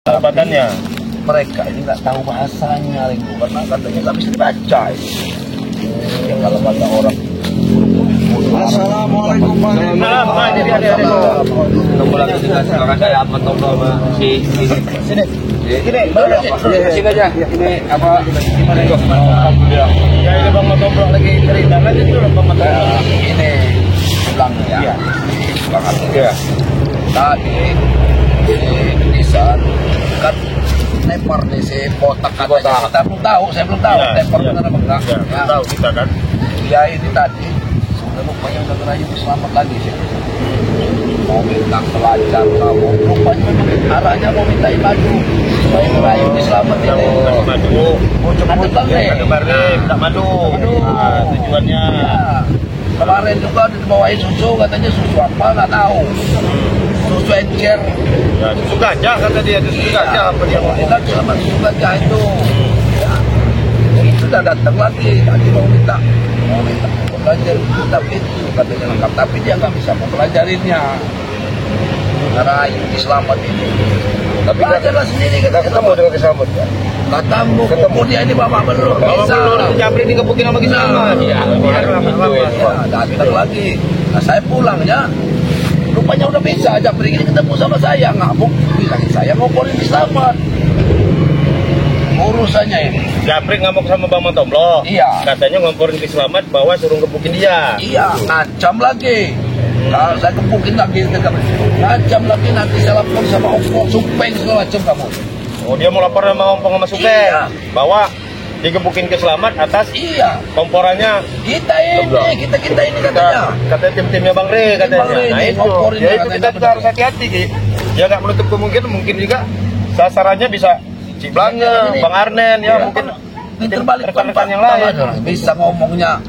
Jabatannya. Mereka ini nggak tahu bahasanya, Ringo, karena katanya nggak bisa dibaca. Ya kalau kata orang. Assalamualaikum Pak. Tombol lagi dikasih orang kayak apa tombol si sini. Sini aja. Ini apa? Gimana itu? Ya ini bang tombol lagi cerita aja dulu bang. Ini pulang ya. Pulang ya. Tadi di saat kan lempar nih si botak katanya. Kita belum tahu, saya belum tahu lempar benar apa enggak. Ya, tahu kita kan. Ya ini tadi sudah rupanya udah ngerayu selamat lagi sih. Mau minta pelajar kamu, rupanya memang arahnya mau minta madu supaya ngerayu selamat ini. Madu, Ada bareng, tak madu. Tujuannya. Kemarin juga dibawain susu, katanya susu apa nggak tahu. Susu encer. Ya, susu gajah kata dia, susu gajah apa dia mau? Kita sama susu gajah itu. Ya. Itu udah datang lagi, tadi mau minta belajar kitab itu katanya lengkap, tapi dia nggak bisa mempelajarinya. Ngerayu di selamat ini. Tapi belajarlah sendiri kita Ketemu dengan Kiselamat ya? ketemu dia ini bapak belum bisa. Japri dikepukin sama Kiselamat. Ya, datang lagi. Nah, saya pulang ya. Rupanya udah bisa aja pergi ketemu sama saya, ngamuk bilang saya ngoporin Kiselamat. Urusannya ini. Japri ngamuk sama Bang Matomblo. Iya. Katanya ngomporin Kiselamat bahwa suruh gebukin dia. Iya, ngancam lagi. Kalau saya gebukin lagi, ngancam lagi nanti saya lapor sama Om Supeng segala macam kamu. Oh, dia mau lapor sama Om sama Supeng Iya. bahwa digebukin Kiselamat atas komporannya kita ini katanya. Katanya tim-timnya Bang Re katanya. Bang Re, Nah itu, ngomporin ya dia itu kita katanya. juga harus hati-hati Ki. Ya nggak menutup kemungkinan mungkin juga sasarannya bisa Ciblange, Bang Arnen ya mungkin terbalik rekan-rekan yang lain. Bisa ngomongnya.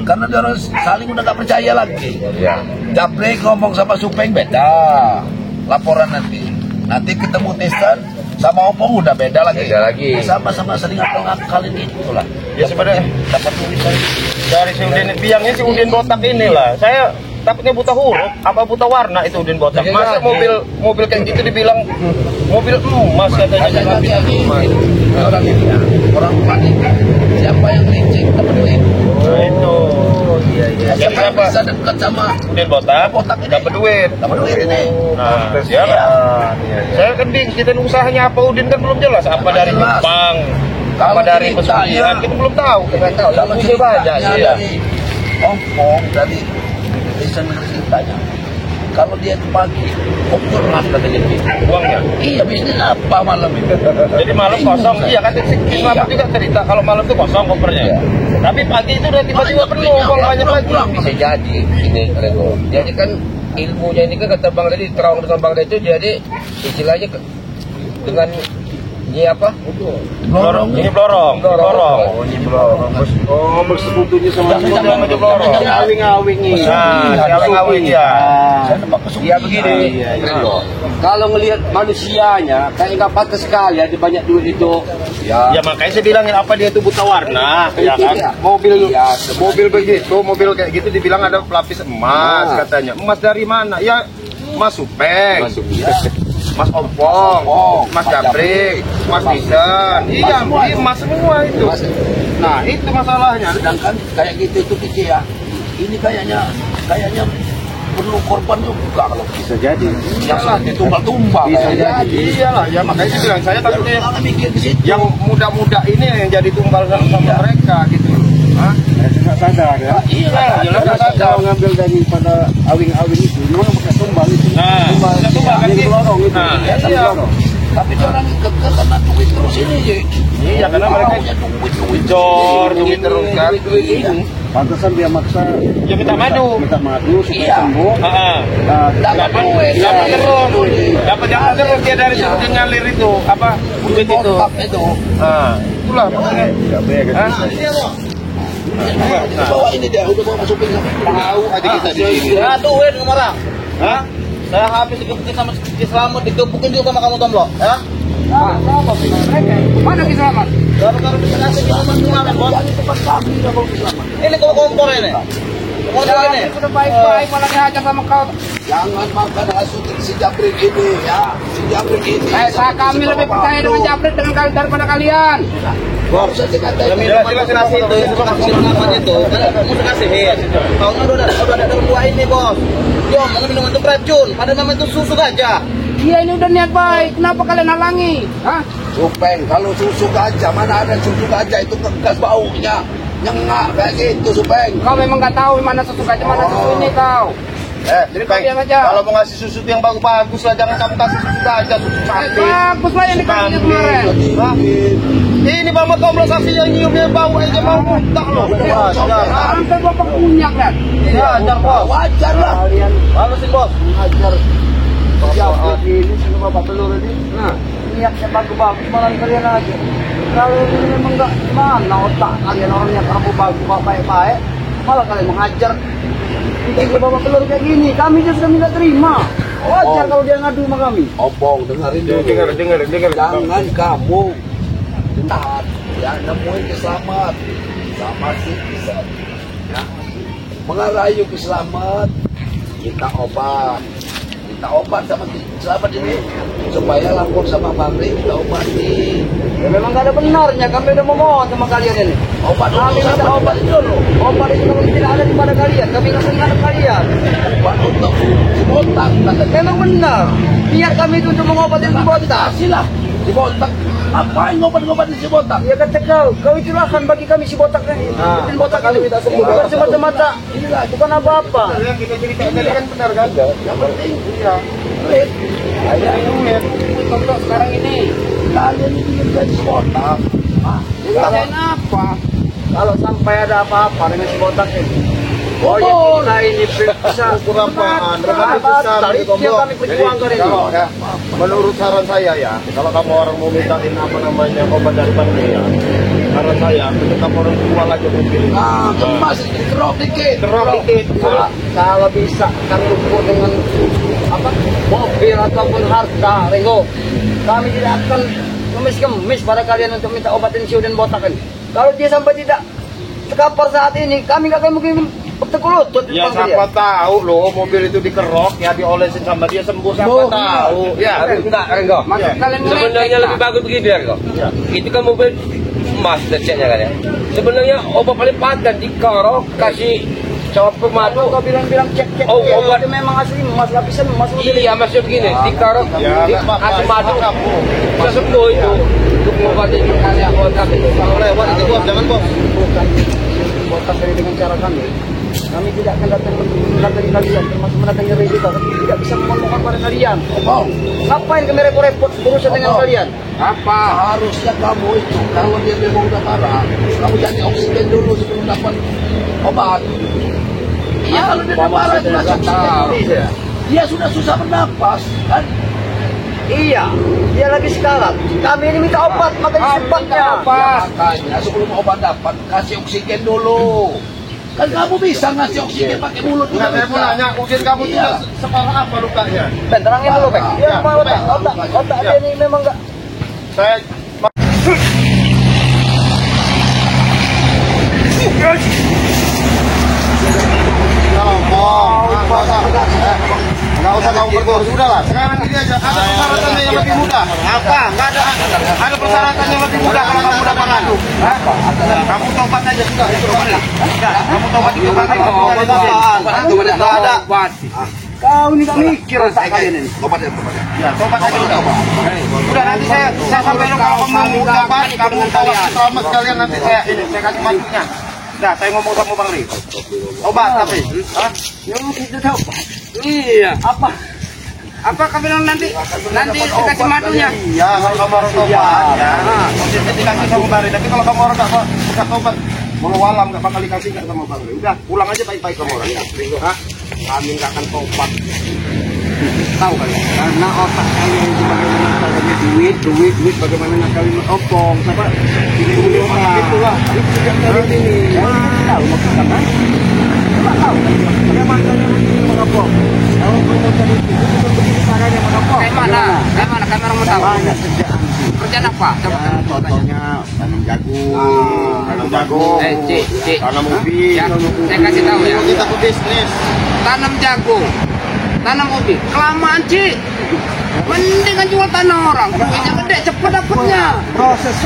Karena dia harus saling udah gak percaya lagi. Ya. Japri ngomong sama Supeng beda. Laporan nanti ketemu Tisan sama Opong udah beda lagi. Sama-sama sering akal-akalin itulah. Ya sebenarnya dapat tulisan dari si Udin biangnya si Udin botak inilah. Saya takutnya buta huruf, apa buta warna itu Udin botak. Masa mobil kayak gitu dibilang mobil emas katanya. orang ini ya, orang panik. Siapa yang licik dapat duit? Nah itu. Iya. Siapa yang bisa dekat sama Udin botak ini? dapat duit. Dapat duit ini. Nah, ya kan. Saya kan kita usahanya apa Udin kan belum jelas. Apa dari Jepang, apa dari pesugihan kita belum tahu. Kita tahu. Kalau ceritanya dari Opong dari desain ceritanya. Kalau dia itu pagi, pukul mas katanya uangnya. Iya, bisnis apa malam itu? Jadi malam kosong, iya kan Kiselamat juga cerita kalau malam itu kosong kopernya. Tapi pagi itu udah tiba-tiba penuh, uang banyak lagi. Bisa jadi ini Rego. Jadi kan ilmunya ini kan kata Bang tadi terang dengan Bang itu jadi istilahnya dengan ini apa? Blorong. Ini blorong. Oh, ini blorong. Oh, bersekutunya sama blorong. Awing-awing ini. Nah, awing-awing ya. Ya begini. Kalau ngelihat manusianya kayak nggak pantas sekali ya di banyak duit itu. Ya makanya saya bilangin apa dia itu buta warna, ya kan? Mobil begitu, mobil kayak gitu dibilang ada pelapis emas katanya. Emas dari mana? Ya Mas Supeng. Mas Opong, Mas Japri, Mas Tisan, iya emas semua itu. Nah itu masalahnya. Sedangkan kayak gitu itu kecil ya. Ini kayaknya perlu korban juga kalau Bisa jadi. yang ditumbal-tumbal. Bisa jadi. Iyalah, ya makanya saya bilang saya takutnya mikir ke situ. yang muda-muda ini yang jadi tumbal sama mereka gitu. Hah? Nggak sadar ya. Iya, Jelas sadar. Kalau ngambil daripada awing-awing itu, memang pakai tumbal itu. Nah, tumbal kan di gitu. blorong itu. Nah, Ya, iya. blorong. Tapi orang kekeh karena duit terus ini je. Iya, karena mereka duit jor, duit terus kan. Duit ini. Pantesan dia maksa Ya minta madu. minta madu supaya Iya. sembuh. Heeh. Nah, Dapat duit. Dapat terus. Dapat terus dia dari situ ngalir itu apa? Duit itu. Botak itu. Nah, itulah makanya. Hah? Bawa ini dia udah mau masukin Tahu aja kita di sini. Ya duit kemarin. Hah? Saya habis digebukin sama Kiselamat, digebukin juga sama kamu Tomblo, ya? Mana Kiselamat? Baru-baru dikasih minuman kemarin, bos. tempat kami udah mau selamat. Ini kalau kompor ini. Kau tahu ini. Sudah baik-baik malah dihajar sama kau. Jangan makan asutik si Jabrik ini ya. Si Jabrik ini. Kami lebih percaya dengan Jabrik daripada kalian. Baru saja kata Jelas nasi itu, Apa itu? Kamu kasih hit. Kau udah ada dalam dua ini bos. Yo, mau minum untuk racun. Padahal memang itu susu aja. Dia ini udah niat baik. Kenapa kalian halangi? Hah? Supeng, kalau susu gajah, mana ada susu gajah itu kegas baunya. Nyengak kayak gitu, Supeng. Kau memang nggak tahu mana susu gajah mana susu ini kau. jadi kau diam aja. kalau mau ngasih susu yang bagus lah, jangan kamu kasih susu aja, susu sapi. Bagus lah yang dikasih kemarin. Hah? Ini mama kau merasasi yang nyiumnya bau aja mau muntah loh. Sampai bapak punya kan. Iya, ajar bos. Wajar lah. Halusin bos. Ajar. Jabrik ini sama Bapak Pelur ini. Nah, Niatnya bagus-bagus, malah kalian aja. Kalau ini memang nggak mana otak kalian orangnya kamu bagus, baik-baik, malah kalian menghajar. Ini Bapak Pelur kayak gini, kami juga sudah minta terima. Wajar kalau dia ngadu sama kami. Obong, dengerin dulu. Dengar. Jangan kamu taat, ya nemuin keselamat, sama sih bisa. Ya. Mengarayu keselamat, kita obat sama selamat ini supaya lapor sama Bang Ri, kita obati. Ya memang gak ada benarnya, kami udah memohon sama kalian ini. Obat kami minta obat dulu. Obat itu kalau tidak ada kepada kalian, kami nggak menghadap kalian. Obat untuk si botak, memang benar. Biar kami itu untuk mengobati si botak. Silah, si botak. Apain ngobat-ngobatin si botak? Ya kata kau itu lahan bagi kami si botak ini. Bikin botak kali minta sembuh. Bukan semata-mata. Inilah, bukan apa-apa. Yang kita cerita tadi kan benar kan? Yang penting, iya. Duit. Ada duit. untuk sekarang ini. Kalian ini jadi si botak. Kalian apa? Kalau sampai ada apa-apa dengan si botak ini. Oh ya kita ini bisa Kurapaan, dari itu yang kami perjuangkan ini. Kalau ya, menurut saran saya ya, kalau kamu orang mau mintain apa namanya obat dari Bangli ya, saran saya tetap orang jual aja mobil. Nah, kemas kerok dikit. Kerok dikit. Kalau bisa kami ukur dengan apa mobil ataupun harta, Ringo. Kami tidak akan kemis pada kalian untuk minta obat insyu dan botak ini. Kalau dia sampai tidak terkapar saat ini, kami nggak akan mungkin bertegulut. Ya siapa tahu loh mobil itu dikerok ya diolesin sama dia sembuh siapa tahu. Ya, enggak, Ringo. Maksud kalian Sebenarnya lebih bagus begini ya, Ringo. Itu kan mobil emas lecetnya kan ya. Sebenarnya obat paling paten dikerok kasih cawap pemadu. Kau bilang cek Obat itu memang asli emas lapisan emas mobil. iya maksudnya begini dikerok kasih madu bisa sembuh itu untuk mengobati kalian otak itu. Kalau lewat itu bos, jangan bos. Bukan botak dari dengan cara kami tidak akan datang mendatangi kalian, termasuk mendatangi Ringo. Kami tidak bisa memohon pada kalian. Ngapain kami repot-repot berurusan dengan kalian? apa? Harusnya kamu itu, kalau dia memang udah marah, kamu jangan oksigen dulu sebelum dapat obat. Iya, kalau dia udah marah itu langsung oksigen. Dia sudah susah bernapas, kan? Iya, dia lagi sekarat. Kami ini minta obat, makanya cepatnya. Makanya sebelum obat dapat, kasih oksigen dulu. Kan kamu bisa ngasih oksigen pakai mulut. Enggak, saya mau nanya, mungkin kamu tidak separah apa lukanya? Ben, terangin dulu, Bek. Ya, Otak dia ini memang enggak. Saya Nggak usah kamu bergurus, sudah lah. Sekarang ini aja, ada persyaratannya yang lebih mudah. Apa? Nggak ada. Ada persyaratan yang lebih mudah kalau kamu udah makan. Kamu tobat aja sudah. Itu mana? Kamu tobat itu kan nggak ada. Kau ini gak mikir otak kalian ini. Ya, tobat aja udah. Udah nanti saya sampaikan kalau kamu tobat, kamu tobat trauma sekalian nanti saya kasih masunya. Nah, saya ngomong sama Bang Ri. Obat tapi. Hah? Ya itu tahu. Iya. Apa? Apa kau bilang nanti dikasih madunya? Iya, kalau kamu orang tobat ya. Maksudnya dikasih sama Bang Ri. Tapi kalau kamu orang nggak tobat, mau walam nggak bakal dikasih nggak sama Bang Ri. Udah, pulang aja baik-baik kamu orang. Hah? Kami nggak akan tobat. Tahu kalian? Karena otak kalian itu bagaimana kalian duit bagaimana kalian opong, apa? Ini orang. Itulah. Itu yang dari sini. Tahu maksudnya kan? tahu. Kayak mana? Kayak orang mau tahu. Kerjaan apa? Contohnya tanam jagung, Cik. tanam ubi. Ya, saya kasih tahu ya. Kita ke bisnis. Tanam jagung, tanam ubi. Kelamaan, Cik. Mendingan jual tanah orang. Duitnya gede, cepet dapatnya. Proses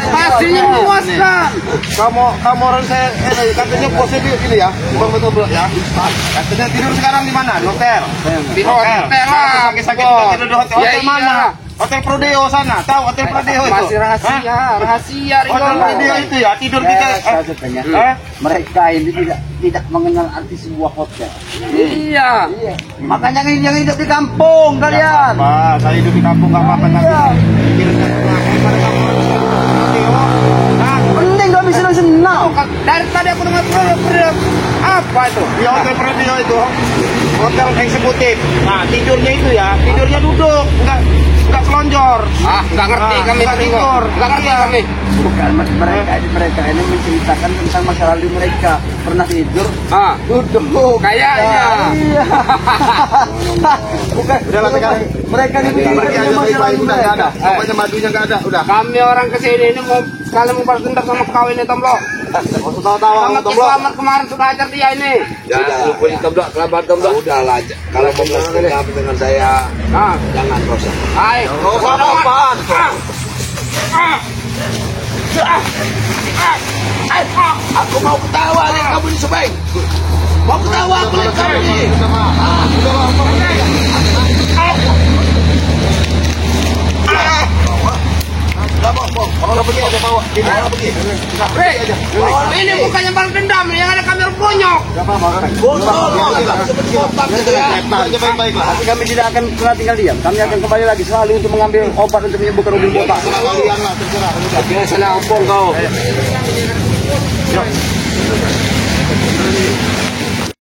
Hasilnya memuaskan. Kamu orang saya katanya bosnya ini ya, Bang betul ya. Katanya tidur sekarang di mana? Hotel. Di hotel lah. Sakit-sakit Bos. tidur di hotel. Ya, Hotel mana? Hotel Prodeo sana. Tahu Hotel Prodeo itu? Masih rahasia, rahasia. Hotel Prodeo itu ya, tidur kita. Mereka ini tidak mengenal arti sebuah hotel. Iya. Makanya yang hidup di kampung kalian. Apa? Saya hidup di kampung nggak apa-apa nanti. Mending gak bisa senang. Dari tadi aku dengar produk apa itu? Di Hotel Prodeo itu hotel eksekutif. Nah tidurnya itu ya, tidurnya duduk, nggak selonjor. Ah, nggak ngerti kami nggak itu. tidur. Nggak ngerti kami. Bukan mereka ini menceritakan tentang masa lalu mereka. Pernah tidur, Ah, duduk. kayaknya. Iya. Bukan. Udahlah sekarang. Mereka ini Pergi aja masa baik-baik, lalu udah nggak ada. mereka. Pokoknya madunya nggak ada, udah. Kami orang kesini ini mau sekali mau balas dendam sama kau ini, Tomblo. Tahu-tahu Selamat selamat kemarin sudah ajar dia ini. Jangan lupa ditabrak, kelabar tabrak. Udahlah, kalau mau bersenang dengan saya, Ah, jangan dosa. hai. apaan? Aku mau ketawa lihat kamu ini sebaik. Mau ketawa aku lihat kamu ini. Ini bukannya balas dendam, yang ada kamera bonyok. Baik-baik lah. Tapi kami tidak akan pernah tinggal diam. Kami akan kembali lagi selalu untuk mengambil obat untuk menyembuhkan mobil botak. Kalian lah, terserah. Biasa ampun kau.